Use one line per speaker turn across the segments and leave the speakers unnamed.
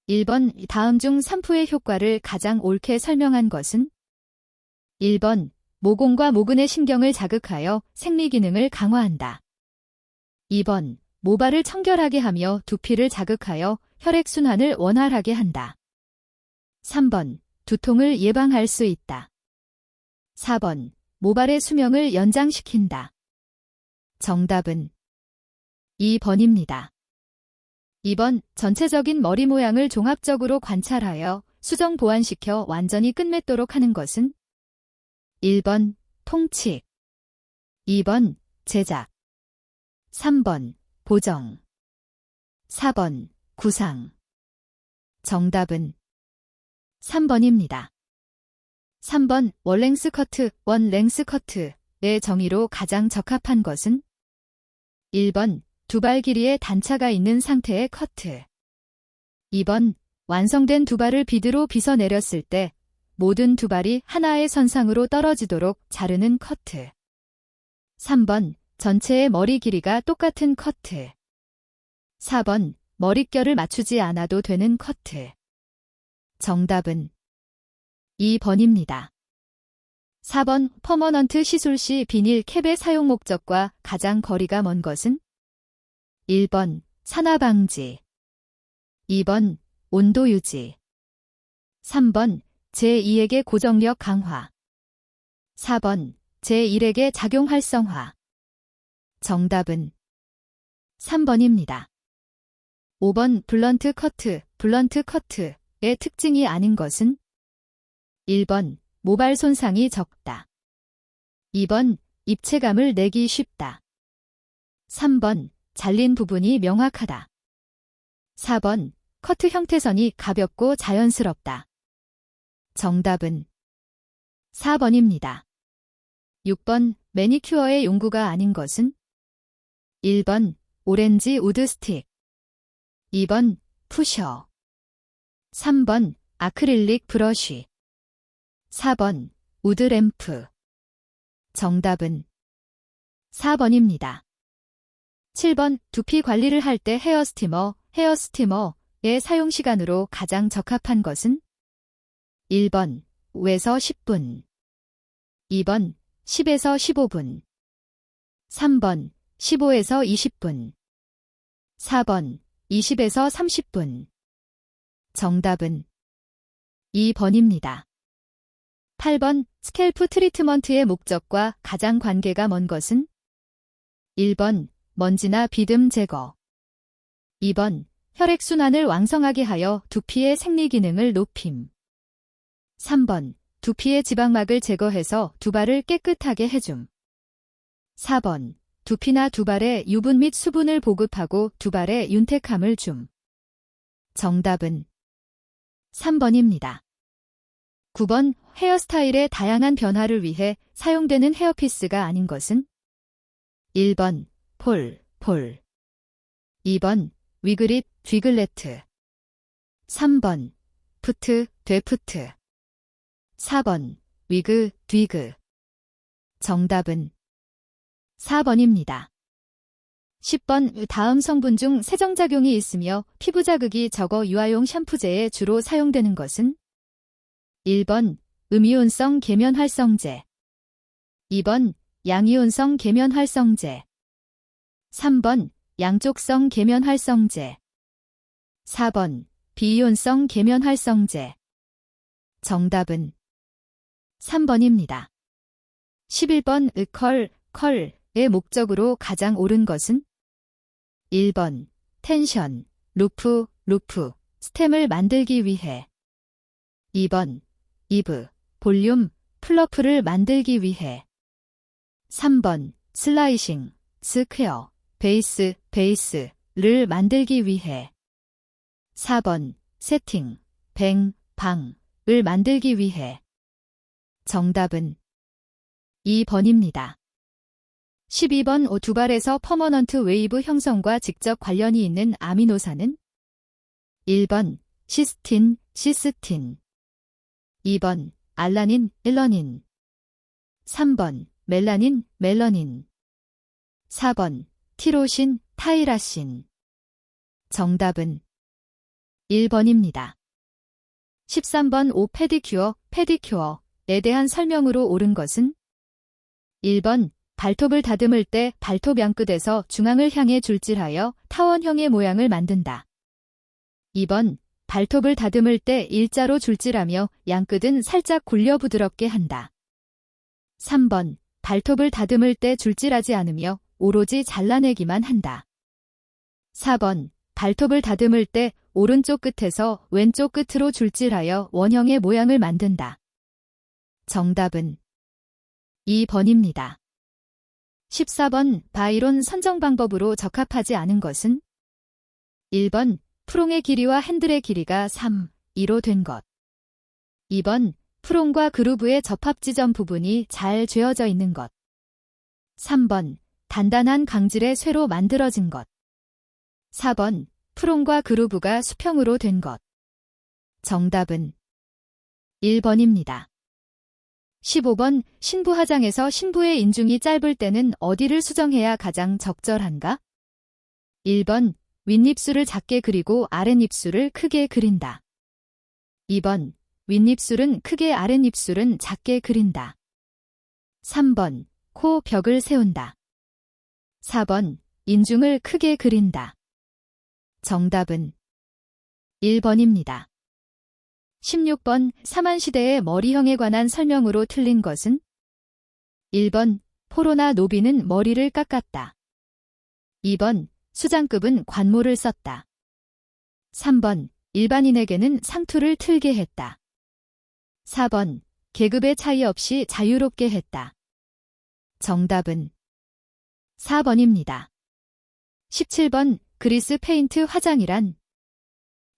1번 다음 중 산푸의 효과를 가장 옳게 설명한 것은? 1번 모공과 모근의 신경을 자극하여 생리 기능을 강화한다. 2번 모발을 청결하게 하며 두피를 자극하여 혈액순환을 원활하게 한다. 3번 두통을 예방할 수 있다. 4번 모발의 수명을 연장시킨다. 정답은 2번입니다. 2번 전체적인 머리 모양을 종합적으로 관찰하여 수정 보완시켜 완전히 끝맺도록 하는 것은? 1번 통칙, 2번 제작, 3번 보정, 4번 구상. 정답은 3번입니다. 3번 원랭스 커트, 원랭스 커트의 정의로 가장 적합한 것은? 1번 두발 길이의 단차가 있는 상태의 커트. 2번 완성된 두발을 비드로 빗어 내렸을 때 모든 두발이 하나의 선상으로 떨어지도록 자르는 커트. 3번 전체의 머리 길이가 똑같은 커트. 4번 머릿결을 맞추지 않아도 되는 커트. 정답은 2번입니다. 4번 퍼머넌트 시술 시 비닐 캡의 사용 목적과 가장 거리가 먼 것은? 1번 산화 방지, 2번 온도 유지, 3번 제2액의 고정력 강화, 4번 제1액의 작용 활성화. 정답은 3번입니다. 5번 블런트 커트, 블런트 커트의 특징이 아닌 것은? 1번 모발 손상이 적다. 2번 입체감을 내기 쉽다. 3번 잘린 부분이 명확하다. 4번 커트 형태선이 가볍고 자연스럽다. 정답은 4번입니다. 6번 매니큐어의 용구가 아닌 것은? 1번 오렌지 우드 스틱, 2번 푸셔, 3번 아크릴릭 브러쉬, 4번 우드 램프. 정답은 4번입니다. 7번 두피 관리를 할 때 헤어스티머의 사용 시간으로 가장 적합한 것은? 1번 5에서 10분, 2번 10에서 15분, 3번 15에서 20분, 4번 20에서 30분. 정답은 2번입니다. 8번 스캘프 트리트먼트의 목적과 가장 관계가 먼 것은? 1번 먼지나 비듬 제거, 2번 혈액순환을 왕성하게 하여 두피의 생리 기능을 높임, 3번 두피의 지방막을 제거해서 두발을 깨끗하게 해줌, 4번 두피나 두발에 유분 및 수분을 보급하고 두발에 윤택함을 줌. 정답은 3번입니다. 9번 헤어스타일의 다양한 변화를 위해 사용되는 헤어피스가 아닌 것은? 1번 폴, 2번 위그릿, 뒤글레트, 3번 푸트, 되푸트, 4번 위그, 뒤그. 정답은 4번입니다. 10번 다음 성분 중 세정작용이 있으며 피부 자극이 적어 유아용 샴푸제에 주로 사용되는 것은? 1번 음이온성 계면활성제, 2번 양이온성 계면활성제, 3번 양쪽성 계면활성제, 4번 비이온성 계면활성제. 정답은 3번입니다. 11번 컬의 목적으로 가장 옳은 것은? 1번 텐션, 루프, 스템을 만들기 위해, 2번 이브, 볼륨, 플러프를 만들기 위해, 3번 슬라이싱, 스퀘어, 베이스를 만들기 위해, 4번 세팅, 방을 만들기 위해. 정답은 2번입니다. 12번 두발에서 퍼머넌트 웨이브 형성과 직접 관련이 있는 아미노산은? 1번 시스틴, 2번 알라닌, 일러닌, 3번 멜라닌, 4번 티로신, 타이라신. 정답은 1번입니다. 13번 오 페디큐어, 페디큐어에 대한 설명으로 옳은 것은 1번 발톱을 다듬을 때 발톱 양끝에서 중앙을 향해 줄질하여 타원형의 모양을 만든다. 2번 발톱을 다듬을 때 일자로 줄질하며 양끝은 살짝 굴려 부드럽게 한다. 3번 발톱을 다듬을 때 줄질하지 않으며 오로지 잘라내기만 한다. 4번 발톱을 다듬을 때 오른쪽 끝에서 왼쪽 끝으로 줄질하여 원형의 모양을 만든다. 정답은 2번입니다. 14번 바이론 선정 방법으로 적합하지 않은 것은 1번 프롱의 길이와 핸들의 길이가 3, 2로 된 것. 2번 프롱과 그루브의 접합 지점 부분이 잘 죄어져 있는 것. 3번 단단한 강질의 쇠로 만들어진 것. 4번 프롱과 그루브가 수평으로 된 것. 정답은 1번입니다. 15번 신부화장에서 신부의 인중이 짧을 때는 어디를 수정해야 가장 적절한가? 1번 윗입술을 작게 그리고 아랫입술을 크게 그린다. 2번 윗입술은 크게 아랫입술은 작게 그린다. 3번 코 벽을 세운다. 4번 인중을 크게 그린다. 정답은 1번입니다. 16번 사만시대의 머리형에 관한 설명으로 틀린 것은 1번 포로나 노비는 머리를 깎았다. 2번 수장급은 관모를 썼다. 3번 일반인에게는 상투를 틀게 했다. 4번 계급의 차이 없이 자유롭게 했다. 정답은 4번입니다. 17번 그리스 페인트 화장이란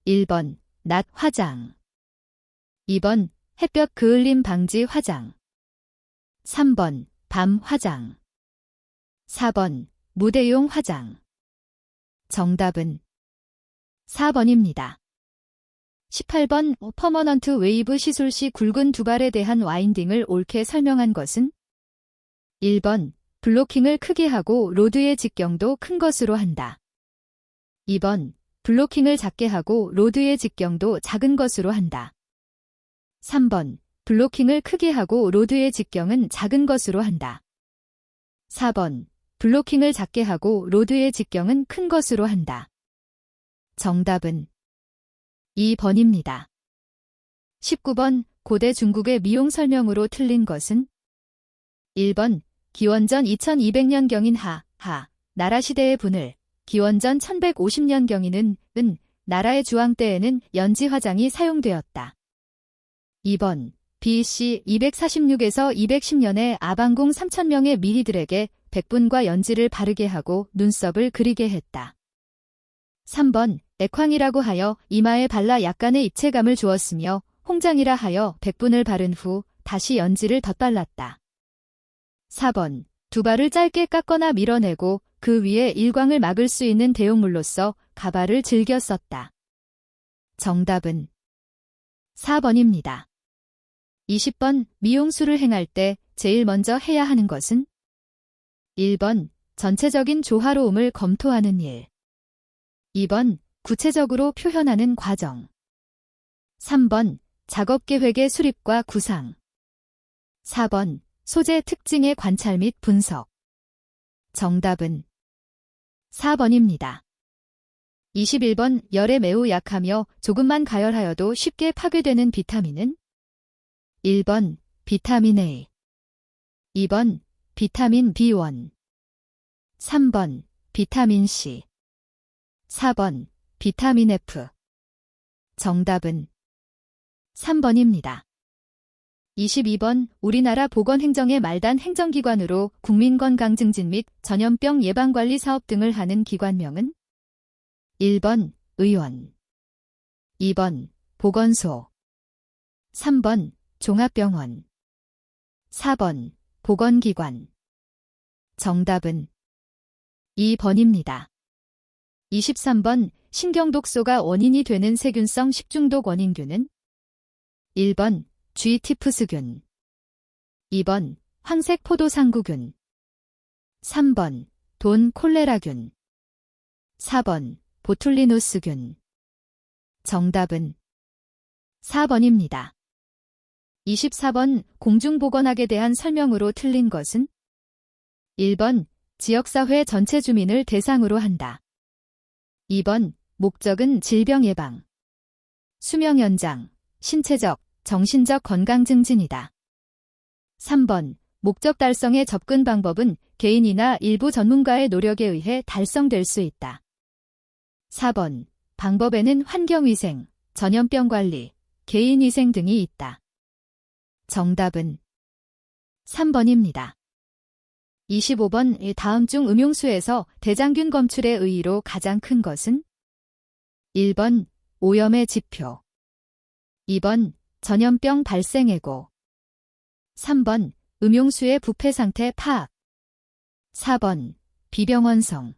1번 낮 화장 2번 햇볕 그을림 방지 화장 3번 밤 화장 4번 무대용 화장 정답은 4번입니다. 18번 퍼머넌트 웨이브 시술 시 굵은 두발에 대한 와인딩을 옳게 설명한 것은 1번 블로킹을 크게 하고 로드의 직경도 큰 것으로 한다. 2번 블로킹을 작게 하고 로드의 직경도 작은 것으로 한다. 3번 블로킹을 크게 하고 로드의 직경은 작은 것으로 한다. 4번 블로킹을 작게 하고 로드의 직경은 큰 것으로 한다. 정답은 2번입니다. 19번 고대 중국의 미용 설명으로 틀린 것은 1번 기원전 2200년경인 나라시대의 분을 기원전 1150년경인은 나라의 주왕 때에는 연지 화장이 사용되었다. 2번 BC 246에서 210년에 아방궁 3000명의 미희들에게 백분과 연지를 바르게 하고 눈썹을 그리게 했다. 3번 액황이라고 하여 이마에 발라 약간의 입체감을 주었으며 홍장이라 하여 백분을 바른 후 다시 연지를 덧발랐다. 4번 두발을 짧게 깎거나 밀어내고 그 위에 일광을 막을 수 있는 대용물로서 가발을 즐겨 썼다. 정답은 4번입니다. 20번 미용술을 행할 때 제일 먼저 해야 하는 것은 1번 전체적인 조화로움을 검토하는 일 2번 구체적으로 표현하는 과정 3번 작업계획의 수립과 구상 4번 소재 특징의 관찰 및 분석 정답은 4번입니다. 21번 열에 매우 약하며 조금만 가열하여도 쉽게 파괴되는 비타민은 1번 비타민 A 2번 비타민 B1 3번 비타민 C 4번 비타민 F 정답은 3번입니다. 22번 우리나라 보건행정의 말단 행정기관으로 국민건강 증진 및 전염병 예방관리 사업 등을 하는 기관명은 1번 의원 2번 보건소 3번 종합병원 4번 보건기관 정답은 2번입니다. 23번 신경독소가 원인이 되는 세균성 식중독 원인균은 1번 G티푸스균 2번 황색포도상구균 3번 돈 콜레라균 4번 보툴리누스균 정답은 4번입니다. 24번 공중보건학에 대한 설명으로 틀린 것은 1번 지역사회 전체 주민을 대상으로 한다. 2번 목적은 질병 예방, 수명 연장, 신체적, 정신적 건강 증진이다. 3번 목적 달성의 접근 방법은 개인이나 일부 전문가의 노력에 의해 달성될 수 있다. 4번 방법에는 환경위생, 전염병 관리, 개인위생 등이 있다. 정답은 3번입니다. 25번 다음 중 음용수에서 대장균 검출의 의의로 가장 큰 것은 1번 오염의 지표, 2번 전염병 발생 예고, 3번 음용수의 부패 상태 파악, 4번 비병원성.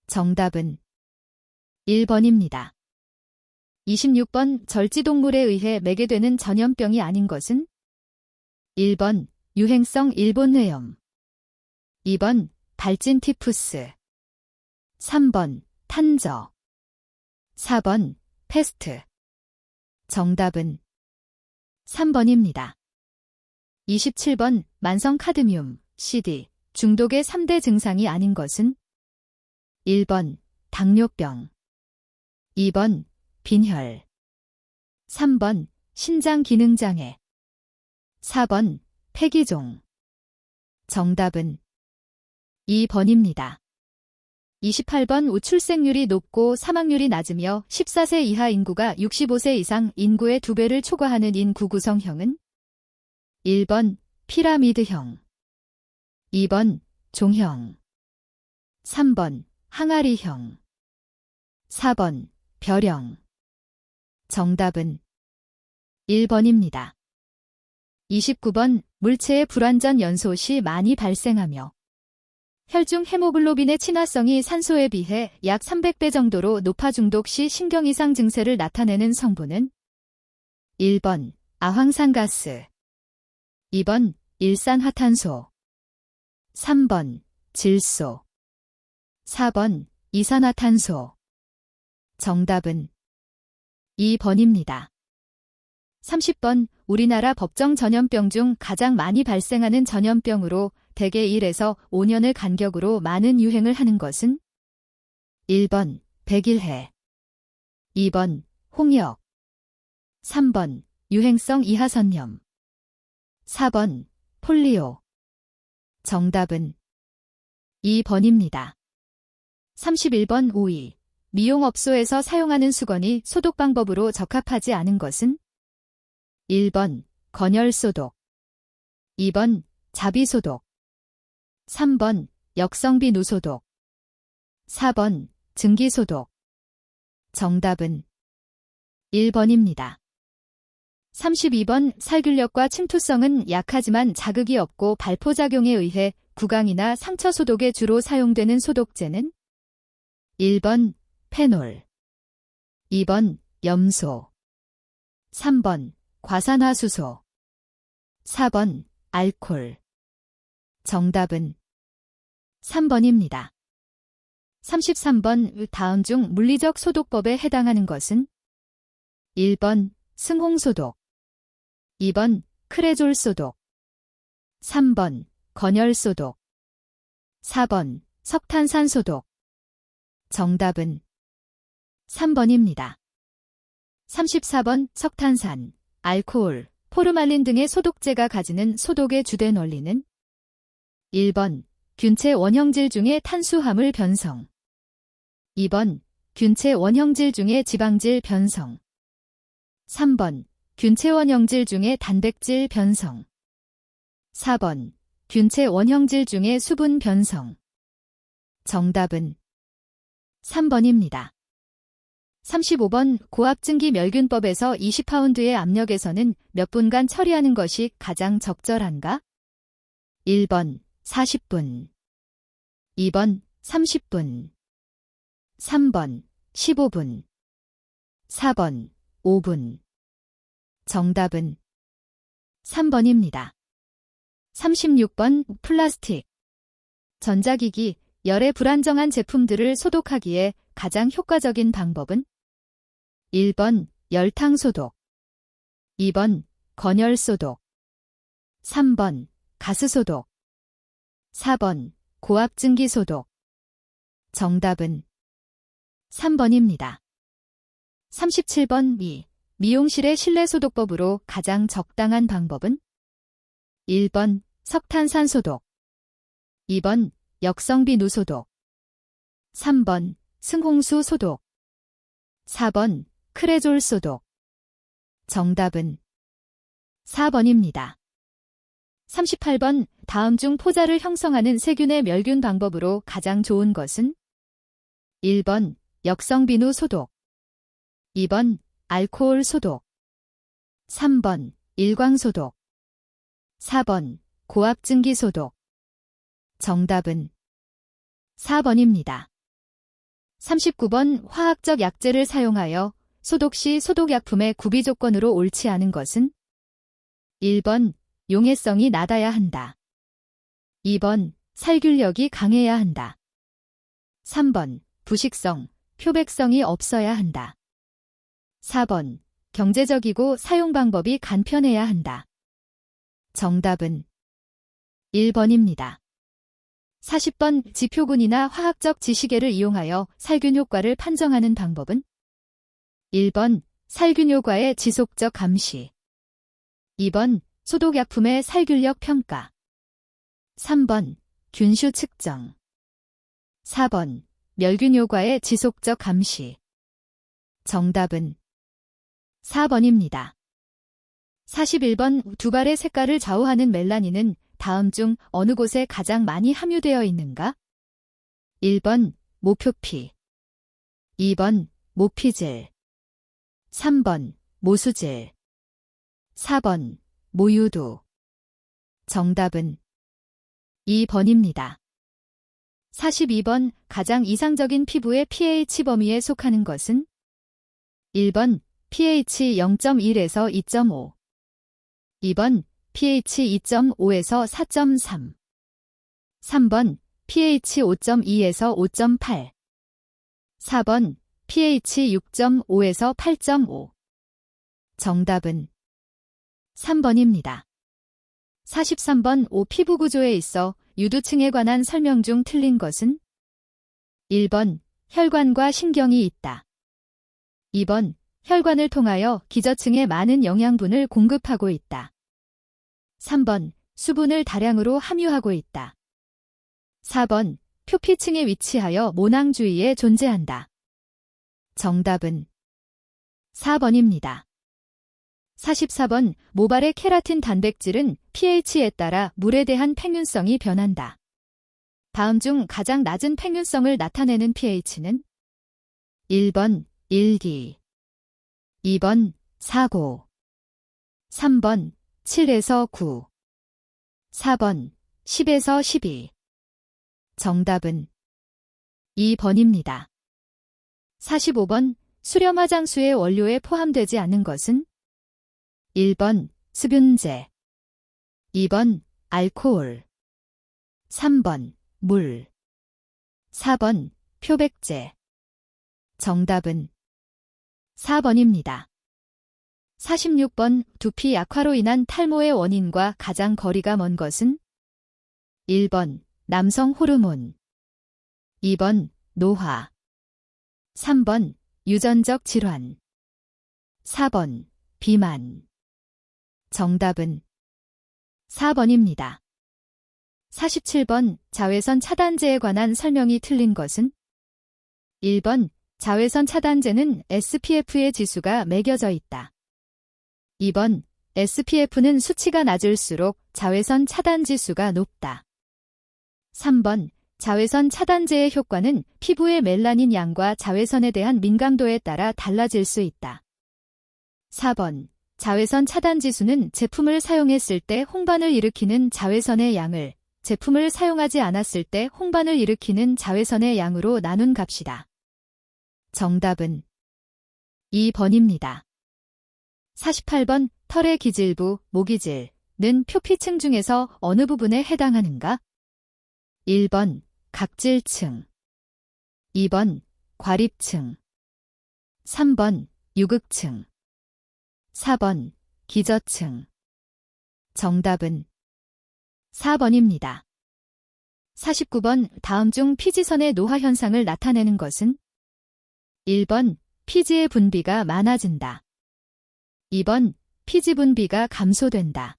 정답은 1번입니다. 26번 절지동물에 의해 매개되는 전염병이 아닌 것은 1번 유행성 일본회염, 2번 발진 티푸스, 3번 탄저, 4번 패스트. 정답은 3번입니다. 27번 만성 카드뮴, CD, 중독의 3대 증상이 아닌 것은 1번 당뇨병, 2번 빈혈, 3번 신장기능장애, 4번 폐기종. 정답은 2번입니다. 28번 우출생률이 높고 사망률이 낮으며 14세 이하 인구가 65세 이상 인구의 2배를 초과하는 인구 구성형은 1번 피라미드형, 2번 종형, 3번 항아리형, 4번 별형. 정답은 1번입니다. 29번 물체의 불완전 연소 시 많이 발생하며 혈중 헤모글로빈의 친화성이 산소에 비해 약 300배 정도로 높아 중독 시 신경이상 증세를 나타내는 성분은 1번 아황산가스, 2번 일산화탄소, 3번 질소, 4번 이산화탄소. 정답은 2번입니다. 30번 우리나라 법정 전염병 중 가장 많이 발생하는 전염병으로 대개 1에서 5년을 간격으로 많은 유행을 하는 것은 1번 백일해, 2번 홍역, 3번 유행성 이하선염, 4번 폴리오. 정답은 2번입니다. 31번 오이, 미용업소에서 사용하는 수건이 소독 방법으로 적합하지 않은 것은 1번 건열소독, 2번 자비소독, 3번 역성비누소독, 4번 증기소독. 정답은 1번입니다. 32번 살균력과 침투성은 약하지만 자극이 없고 발포작용에 의해 구강이나 상처 소독에 주로 사용되는 소독제는 1번 페놀, 2번 염소, 3번 과산화수소, 4번 알콜. 정답은 3번입니다. 33번 다음 중 물리적 소독법에 해당하는 것은 1번 승홍소독, 2번 크레졸 소독, 3번 건열소독, 4번 석탄산 소독. 정답은 3번입니다. 34번 석탄산, 알코올, 포르말린 등의 소독제가 가지는 소독의 주된 원리는 1번 균체 원형질 중의 탄수화물 변성, 2번 균체 원형질 중의 지방질 변성, 3번 균체 원형질 중의 단백질 변성, 4번 균체 원형질 중의 수분 변성. 정답은 3번입니다. 35번 고압증기 멸균법에서 20파운드의 압력에서는 몇 분간 처리하는 것이 가장 적절한가? 1번 40분, 2번 30분, 3번 15분, 4번 5분. 정답은 3번입니다. 36번 플라스틱, 전자기기, 열에 불안정한 제품들을 소독하기에 가장 효과적인 방법은 1번 열탕 소독, 2번 건열 소독, 3번 가스 소독, 4번 고압 증기 소독. 정답은 3번입니다. 37번 미용실의 실내 소독법으로 가장 적당한 방법은 1번 석탄산 소독, 2번 역성비누 소독, 3번 승홍수 소독, 4번 크레졸 소독. 정답은 4번입니다. 38번 다음 중 포자를 형성하는 세균의 멸균 방법으로 가장 좋은 것은 1번 역성비누 소독, 2번 알코올 소독, 3번 일광 소독, 4번 고압 증기 소독. 정답은 4번입니다. 39번 화학적 약재를 사용하여 소독 시 소독약품의 구비 조건으로 옳지 않은 것은 1번 용해성이 낮아야 한다, 2번 살균력이 강해야 한다, 3번 부식성, 표백성이 없어야 한다, 4번 경제적이고 사용 방법이 간편해야 한다. 정답은 1번입니다. 40번 지표군이나 화학적 지시계를 이용하여 살균 효과를 판정하는 방법은 1번 살균 효과의 지속적 감시, 2번 소독약품의 살균력 평가, 3번 균수 측정, 4번 멸균 효과의 지속적 감시. 정답은 4번입니다. 41번 두 발의 색깔을 좌우하는 멜라닌은 다음 중 어느 곳에 가장 많이 함유되어 있는가? 1번 모표피, 2번 모피질, 3번 모수질, 4번 모유두. 정답은 2번입니다. 42번 가장 이상적인 피부의 pH 범위에 속하는 것은 1번 pH 0.1에서 2.5, 2번 pH 2.5에서 4.3, 3번 pH 5.2에서 5.8, 4번 pH 6.5에서 8.5. 정답은 3번입니다. 43번 피부 구조에 있어 유두층에 관한 설명 중 틀린 것은 1번 혈관과 신경이 있다, 2번 혈관을 통하여 기저층에 많은 영양분을 공급하고 있다, 3번 수분을 다량으로 함유하고 있다, 4번 표피층에 위치하여 모낭 주위에 존재한다. 정답은 4번입니다. 44번 모발의 케라틴 단백질은 pH에 따라 물에 대한 팽윤성이 변한다. 다음 중 가장 낮은 팽윤성을 나타내는 pH는 1번 1기, 2번 4고, 3번 7에서 9, 4번 10에서 12. 정답은 2번입니다. 45번 수렴 화장수의 원료에 포함되지 않는 것은 1번 수분제, 2번 알코올, 3번 물, 4번 표백제. 정답은 4번입니다. 46번 두피 약화로 인한 탈모의 원인과 가장 거리가 먼 것은 1번 남성 호르몬, 2번 노화, 3번 유전적 질환, 4번 비만. 정답은 4번입니다. 47번 자외선 차단제에 관한 설명이 틀린 것은 1번 자외선 차단제는 SPF의 지수가 매겨져 있다, 2번 SPF는 수치가 낮을수록 자외선 차단 지수가 높다, 3번 자외선 차단제의 효과는 피부의 멜라닌 양과 자외선에 대한 민감도에 따라 달라질 수 있다, 4번 자외선 차단 지수는 제품을 사용했을 때 홍반을 일으키는 자외선의 양을 제품을 사용하지 않았을 때 홍반을 일으키는 자외선의 양으로 나눈 값이다. 정답은 2번입니다. 48번 털의 기질부, 모기질는 표피층 중에서 어느 부분에 해당하는가? 1번 각질층, 2번 과립층, 3번 유급층. 4번 기저층. 정답은 4번입니다. 49번 다음 중 피지선의 노화 현상을 나타내는 것은? 1번 피지의 분비가 많아진다. 2번 피지 분비가 감소된다.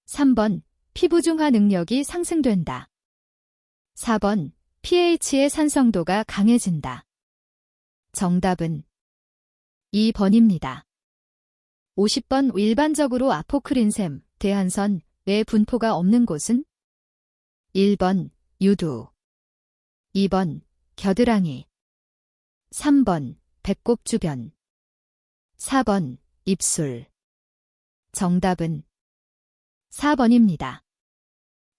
3번 피부 중화 능력이 상승된다. 4번 pH의 산성도가 강해진다. 정답은 2번입니다. 50번 일반적으로 아포크린샘, 대한선, 뇌 분포가 없는 곳은? 1번 유두. 2번 겨드랑이. 3번 배꼽 주변. 4번 입술. 정답은 4번입니다.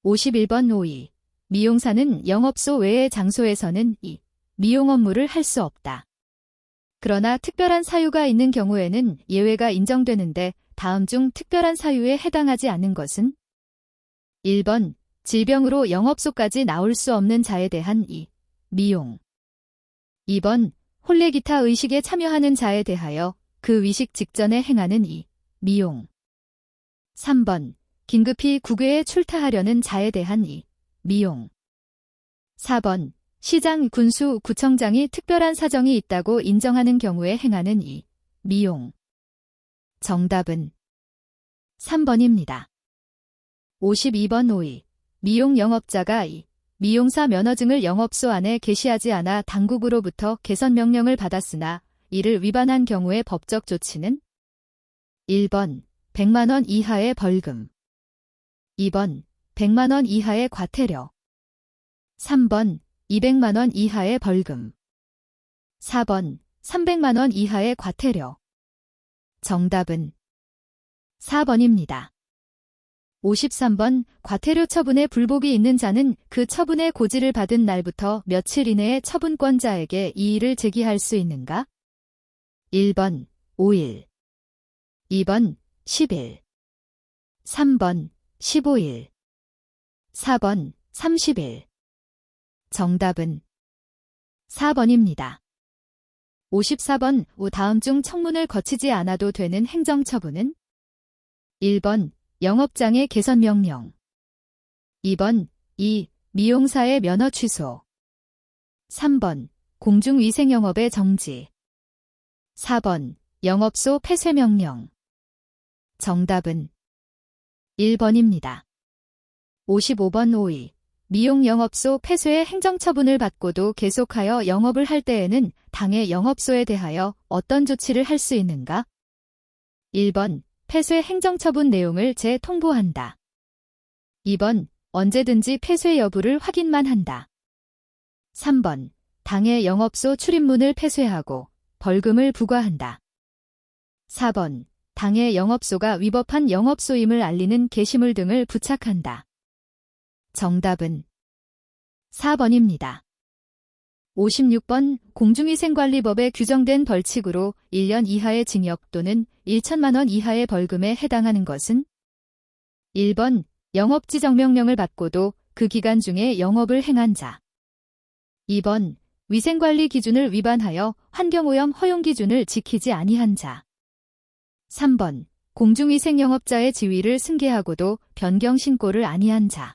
51번 오이. 미용사는 영업소 외의 장소에서는 이 미용 업무를 할 수 없다. 그러나 특별한 사유가 있는 경우에는 예외가 인정되는데 다음 중 특별한 사유에 해당하지 않는 것은? 1번 질병으로 영업소까지 나올 수 없는 자에 대한 이 미용. 2번 혼례 기타 의식에 참여하는 자에 대하여 그 의식 직전에 행하는 이 미용. 3번 긴급히 국외에 출타하려는 자에 대한 이 미용. 4번 시장, 군수, 구청장이 특별한 사정이 있다고 인정하는 경우에 행하는 이 미용. 정답은 3번입니다. 52번 오이. 미용 영업자가 이 미용사 면허증을 영업소 안에 게시하지 않아 당국으로부터 개선 명령을 받았으나 이를 위반한 경우의 법적 조치는? 1번 100만 원 이하의 벌금. 2번 100만 원 이하의 과태료. 3번 200만 원 이하의 벌금. 4번 300만 원 이하의 과태료. 정답은 4번입니다. 53번 과태료 처분에 불복이 있는 자는 그 처분의 고지를 받은 날부터 며칠 이내에 처분권자에게 이의를 제기할 수 있는가? 1번 5일. 2번 10일. 3번 15일. 4번 30일. 정답은 4번입니다. 54번 다음 중 청문을 거치지 않아도 되는 행정처분은? 1번 영업장의 개선 명령. 2번 미용사의 면허 취소. 3번 공중위생영업의 정지. 4번 영업소 폐쇄 명령. 정답은 1번입니다. 55번 오이. 미용 영업소 폐쇄의 행정처분을 받고도 계속하여 영업을 할 때에는 당해 영업소에 대하여 어떤 조치를 할 수 있는가? 1번 폐쇄 행정처분 내용을 재통보한다. 2번 언제든지 폐쇄 여부를 확인만 한다. 3번 당해 영업소 출입문을 폐쇄하고 벌금을 부과한다. 4번 당해 영업소가 위법한 영업소임을 알리는 게시물 등을 부착한다. 정답은 4번입니다. 56번 공중위생관리법에 규정된 벌칙으로 1년 이하의 징역 또는 1천만 원 이하의 벌금에 해당하는 것은? 1번 영업지정명령을 받고도 그 기간 중에 영업을 행한 자. 2번 위생관리 기준을 위반하여 환경오염 허용 기준을 지키지 아니한 자. 3번 공중위생영업자의 지위를 승계하고도 변경 신고를 아니한 자.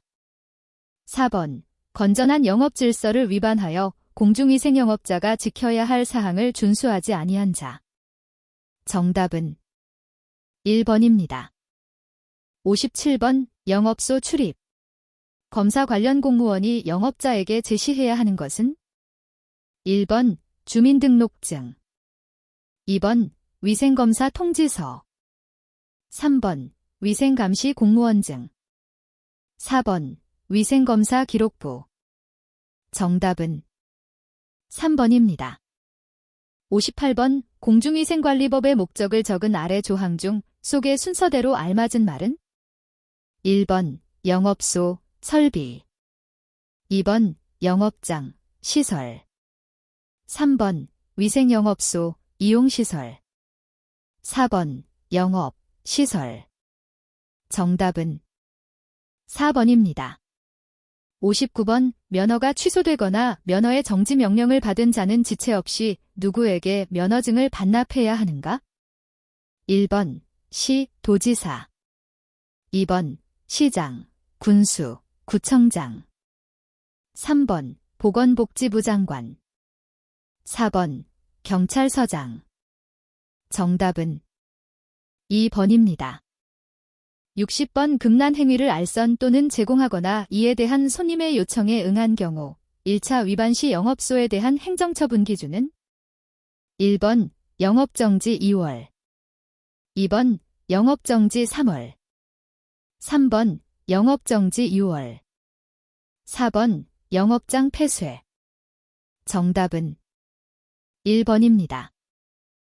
4번 건전한 영업질서를 위반하여 공중위생영업자가 지켜야 할 사항을 준수하지 아니한 자. 정답은 1번입니다. 57번 영업소 출입. 검사 관련 공무원이 영업자에게 제시해야 하는 것은? 1번 주민등록증. 2번 위생검사 통지서. 3번 위생감시 공무원증. 4번 위생검사 기록부. 정답은 3번입니다. 58번 공중위생관리법의 목적을 적은 아래 조항 중 속의 순서대로 알맞은 말은? 1번 영업소, 설비. 2번 영업장, 시설. 3번 위생영업소, 이용시설. 4번 영업, 시설. 정답은 4번입니다. 59번 면허가 취소되거나 면허의 정지 명령을 받은 자는 지체 없이 누구에게 면허증을 반납해야 하는가? 1번 시, 도지사 2번 시장, 군수, 구청장 3번 보건복지부 장관 4번 경찰서장 정답은 2번입니다. 60번 금난 행위를 알선 또는 제공하거나 이에 대한 손님의 요청에 응한 경우 1차 위반 시 영업소에 대한 행정처분 기준은 1번 영업정지 2월 2번 영업정지 3월 3번 영업정지 6월 4번 영업장 폐쇄 정답은 1번입니다.